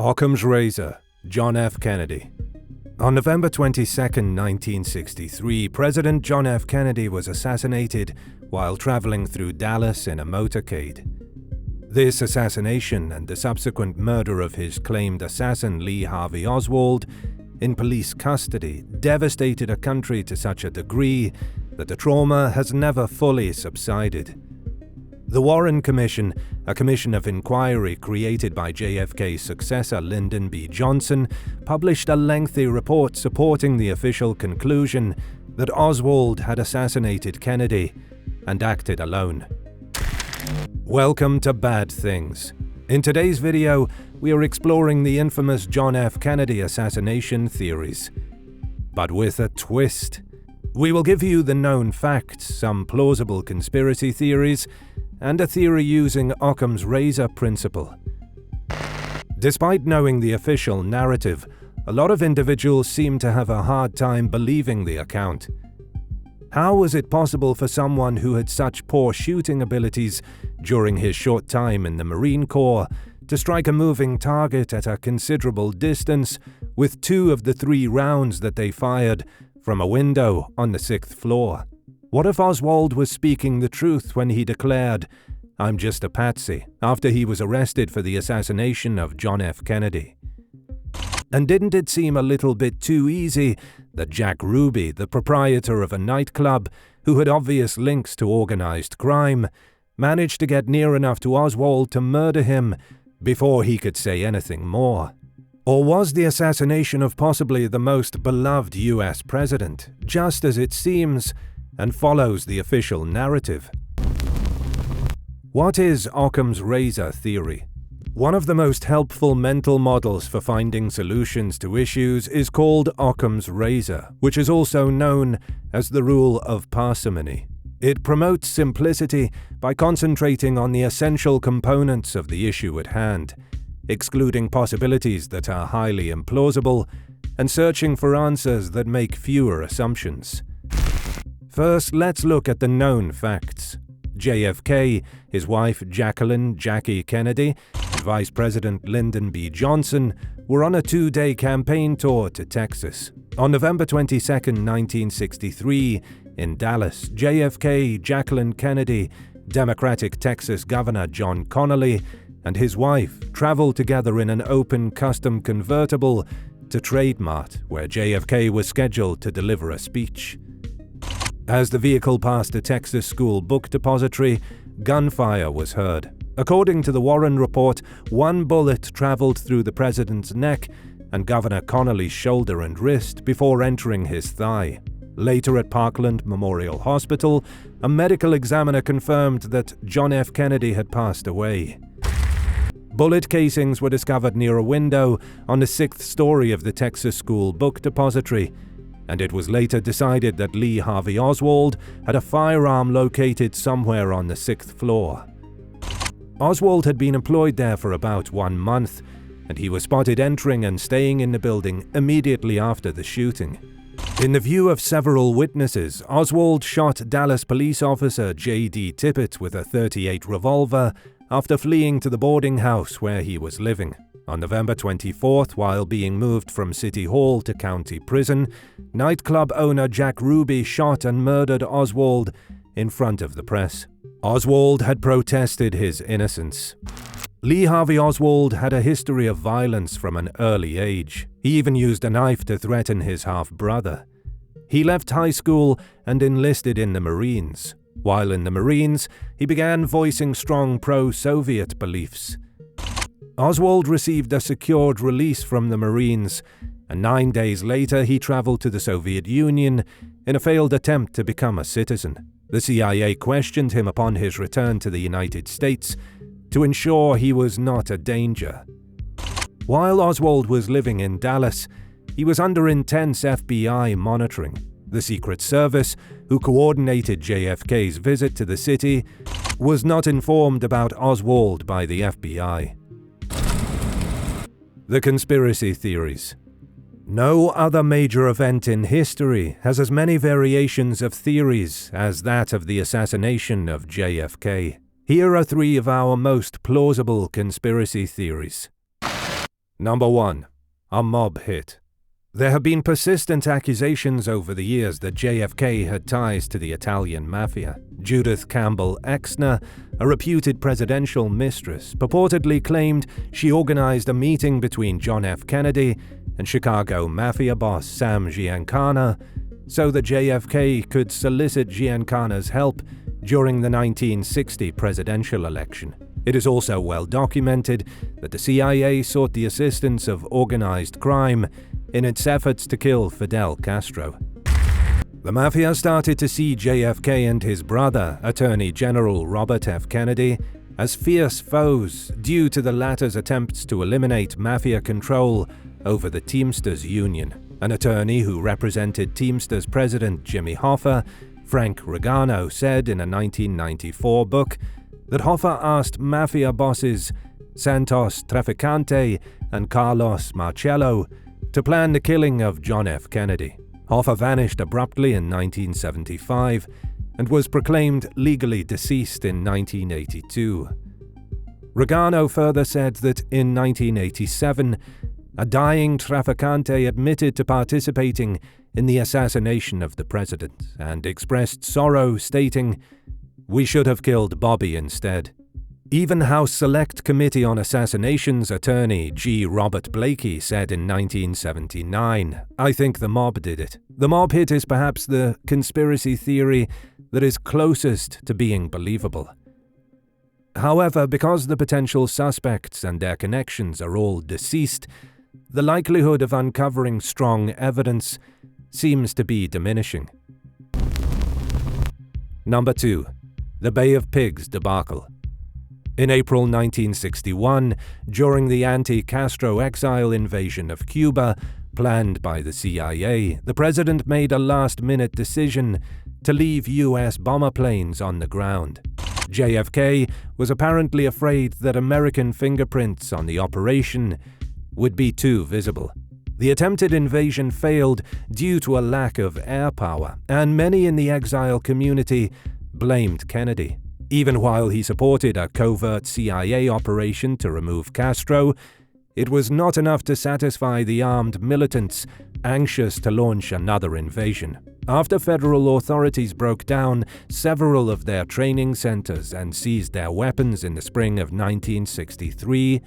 Occam's razor, John F. Kennedy. On November 22, 1963, President John F. Kennedy was assassinated while traveling through Dallas in a motorcade. This assassination and the subsequent murder of his claimed assassin Lee Harvey Oswald in police custody devastated a country to such a degree that the trauma has never fully subsided. The Warren Commission, a commission of inquiry created by JFK's successor Lyndon B. Johnson, published a lengthy report supporting the official conclusion that Oswald had assassinated Kennedy and acted alone. Welcome to Bad Things. In today's video, we are exploring the infamous John F. Kennedy assassination theories. But with a twist. We will give you the known facts, some plausible conspiracy theories, and a theory using Occam's razor principle. Despite knowing the official narrative, a lot of individuals seem to have a hard time believing the account. How was it possible for someone who had such poor shooting abilities during his short time in the Marine Corps to strike a moving target at a considerable distance with 2 of the 3 rounds that they fired from a window on the 6th floor? What if Oswald was speaking the truth when he declared, "I'm just a patsy," after he was arrested for the assassination of John F. Kennedy? And didn't it seem a little bit too easy that Jack Ruby, the proprietor of a nightclub who had obvious links to organized crime, managed to get near enough to Oswald to murder him before he could say anything more? Or was the assassination of possibly the most beloved US president, just as it seems, and follows the official narrative? What is Occam's razor theory? One of the most helpful mental models for finding solutions to issues is called Occam's razor, which is also known as the rule of parsimony. It promotes simplicity by concentrating on the essential components of the issue at hand, excluding possibilities that are highly implausible, and searching for answers that make fewer assumptions. First, let's look at the known facts. JFK, his wife Jackie Kennedy, and Vice President Lyndon B. Johnson were on a 2-day campaign tour to Texas. On November 22, 1963, in Dallas, JFK, Jacqueline Kennedy, Democratic Texas Governor John Connally, and his wife traveled together in an open custom convertible to Trade Mart, where JFK was scheduled to deliver a speech. As the vehicle passed a Texas school book depository, gunfire was heard. According to the Warren report, 1 bullet traveled through the president's neck and Governor Connally's shoulder and wrist before entering his thigh. Later at Parkland Memorial Hospital, a medical examiner confirmed that John F. Kennedy had passed away. Bullet casings were discovered near a window on the 6th story of the Texas school book depository, and it was later decided that Lee Harvey Oswald had a firearm located somewhere on the 6th floor. Oswald had been employed there for about 1 month, and he was spotted entering and staying in the building immediately after the shooting. In the view of several witnesses, Oswald shot Dallas police officer J.D. Tippit with a .38 revolver after fleeing to the boarding house where he was living. On November 24th, while being moved from City Hall to County Prison, nightclub owner Jack Ruby shot and murdered Oswald in front of the press. Oswald had protested his innocence. Lee Harvey Oswald had a history of violence from an early age. He even used a knife to threaten his half-brother. He left high school and enlisted in the Marines. While in the Marines, he began voicing strong pro-Soviet beliefs. Oswald received a secured release from the Marines, and 9 days later he traveled to the Soviet Union in a failed attempt to become a citizen. The CIA questioned him upon his return to the United States to ensure he was not a danger. While Oswald was living in Dallas, he was under intense FBI monitoring. The Secret Service, who coordinated JFK's visit to the city, was not informed about Oswald by the FBI. The conspiracy theories. No other major event in history has as many variations of theories as that of the assassination of JFK. Here are 3 of our most plausible conspiracy theories. Number 1. A mob hit. There have been persistent accusations over the years that JFK had ties to the Italian mafia. Judith Campbell Exner, a reputed presidential mistress, purportedly claimed she organized a meeting between John F. Kennedy and Chicago mafia boss Sam Giancana so that JFK could solicit Giancana's help during the 1960 presidential election. It is also well documented that the CIA sought the assistance of organized crime in its efforts to kill Fidel Castro. The mafia started to see JFK and his brother, Attorney General Robert F. Kennedy, as fierce foes due to the latter's attempts to eliminate mafia control over the Teamsters Union. An attorney who represented Teamsters president Jimmy Hoffa, Frank Regano, said in a 1994 book that Hoffa asked mafia bosses Santos Trafficante and Carlos Marcello to plan the killing of John F. Kennedy. Hoffa vanished abruptly in 1975 and was proclaimed legally deceased in 1982. Regano further said that in 1987, a dying Trafficante admitted to participating in the assassination of the president and expressed sorrow, stating, "We should have killed Bobby instead." Even House Select Committee on Assassinations attorney G. Robert Blakey said in 1979, "I think the mob did it. The mob hit is perhaps the conspiracy theory that is closest to being believable." However, because the potential suspects and their connections are all deceased, the likelihood of uncovering strong evidence seems to be diminishing. Number 2. The Bay of Pigs debacle. In April 1961, during the anti-Castro exile invasion of Cuba, planned by the CIA, the president made a last-minute decision to leave U.S. bomber planes on the ground. JFK was apparently afraid that American fingerprints on the operation would be too visible. The attempted invasion failed due to a lack of air power, and many in the exile community blamed Kennedy. Even while he supported a covert CIA operation to remove Castro, it was not enough to satisfy the armed militants anxious to launch another invasion. After federal authorities broke down several of their training centers and seized their weapons in the spring of 1963,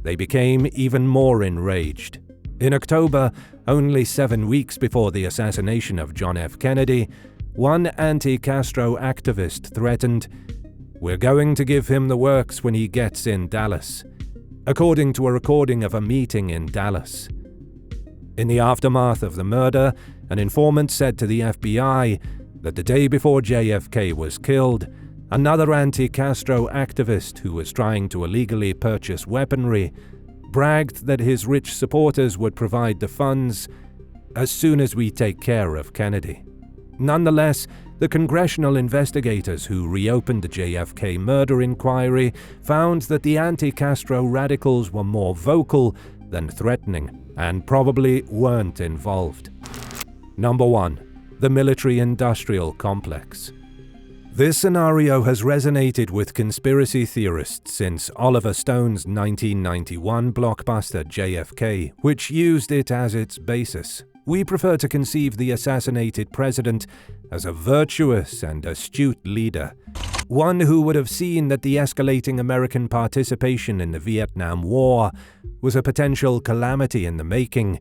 they became even more enraged. In October, only 7 weeks before the assassination of John F. Kennedy, one anti-Castro activist threatened, "We're going to give him the works when he gets in Dallas," according to a recording of a meeting in Dallas. In the aftermath of the murder, an informant said to the FBI that the day before JFK was killed, another anti-Castro activist who was trying to illegally purchase weaponry bragged that his rich supporters would provide the funds as soon as we take care of Kennedy. Nonetheless, the congressional investigators who reopened the JFK murder inquiry found that the anti-Castro radicals were more vocal than threatening and probably weren't involved. Number 1. The military-industrial complex. This scenario has resonated with conspiracy theorists since Oliver Stone's 1991 blockbuster JFK, which used it as its basis. We prefer to conceive the assassinated president as a virtuous and astute leader, one who would have seen that the escalating American participation in the Vietnam War was a potential calamity in the making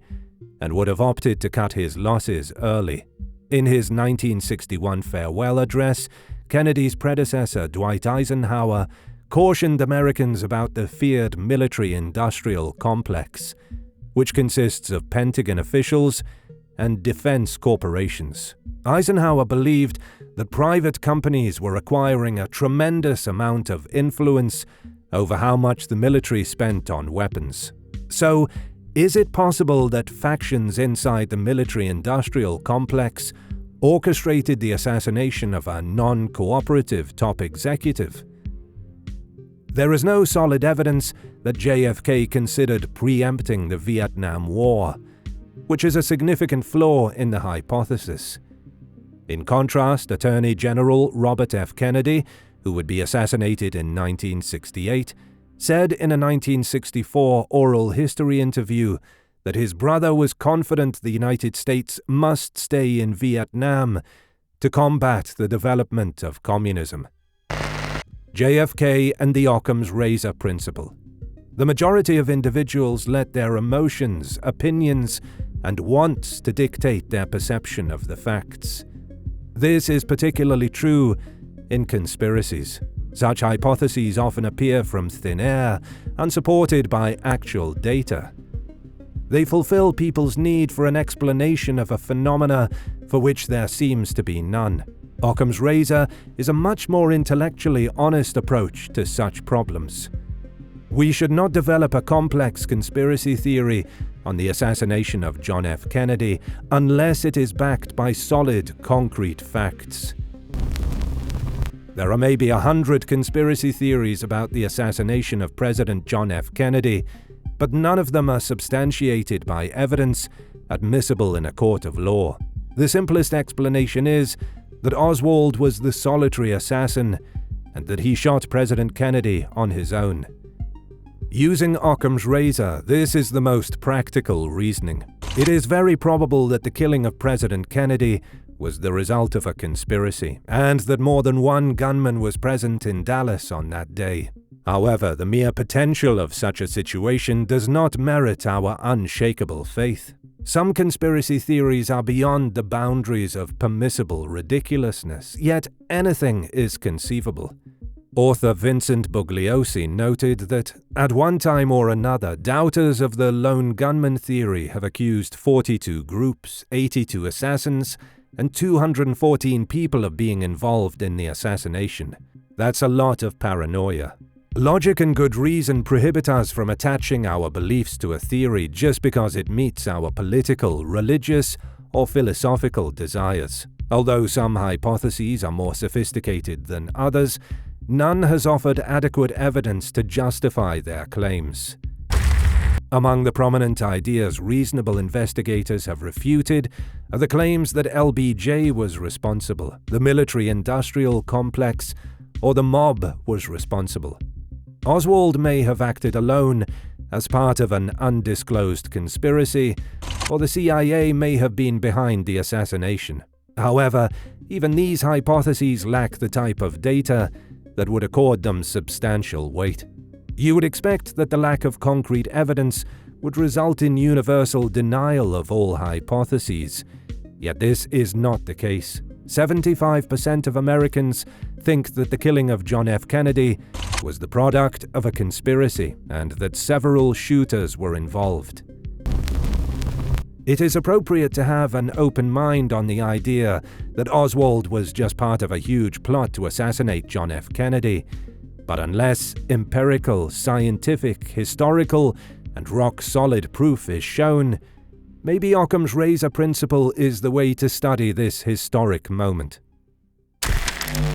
and would have opted to cut his losses early. In his 1961 farewell address, Kennedy's predecessor, Dwight Eisenhower, cautioned Americans about the feared military-industrial complex, which consists of Pentagon officials and defense corporations. Eisenhower believed that private companies were acquiring a tremendous amount of influence over how much the military spent on weapons. So, is it possible that factions inside the military-industrial complex orchestrated the assassination of a non-cooperative top executive? There is no solid evidence that JFK considered preempting the Vietnam War, which is a significant flaw in the hypothesis. In contrast, Attorney General Robert F. Kennedy, who would be assassinated in 1968, said in a 1964 oral history interview that his brother was confident the United States must stay in Vietnam to combat the development of communism. JFK and the Occam's razor principle. The majority of individuals let their emotions, opinions, and wants to dictate their perception of the facts. This is particularly true in conspiracies. Such hypotheses often appear from thin air, unsupported by actual data. They fulfill people's need for an explanation of a phenomena for which there seems to be none. Occam's razor is a much more intellectually honest approach to such problems. We should not develop a complex conspiracy theory on the assassination of John F. Kennedy unless it is backed by solid, concrete facts. There are maybe 100 conspiracy theories about the assassination of President John F. Kennedy, but none of them are substantiated by evidence admissible in a court of law. The simplest explanation is that Oswald was the solitary assassin and that he shot President Kennedy on his own. Using Occam's razor, this is the most practical reasoning. It is very probable that the killing of President Kennedy was the result of a conspiracy, and that more than one gunman was present in Dallas on that day. However, the mere potential of such a situation does not merit our unshakable faith. Some conspiracy theories are beyond the boundaries of permissible ridiculousness, yet anything is conceivable. Author Vincent Bugliosi noted that, at one time or another, doubters of the lone gunman theory have accused 42 groups, 82 assassins, and 214 people of being involved in the assassination. That's a lot of paranoia. Logic and good reason prohibit us from attaching our beliefs to a theory just because it meets our political, religious, or philosophical desires. Although some hypotheses are more sophisticated than others, none has offered adequate evidence to justify their claims. Among the prominent ideas reasonable investigators have refuted are the claims that LBJ was responsible, the military-industrial complex, or the mob was responsible. Oswald may have acted alone as part of an undisclosed conspiracy, or the CIA may have been behind the assassination. However, even these hypotheses lack the type of data that would accord them substantial weight. You would expect that the lack of concrete evidence would result in universal denial of all hypotheses, yet this is not the case. 75% of Americans think that the killing of John F. Kennedy was the product of a conspiracy and that several shooters were involved. It is appropriate to have an open mind on the idea that Oswald was just part of a huge plot to assassinate John F. Kennedy, but unless empirical, scientific, historical, and rock-solid proof is shown, maybe Occam's razor principle is the way to study this historic moment.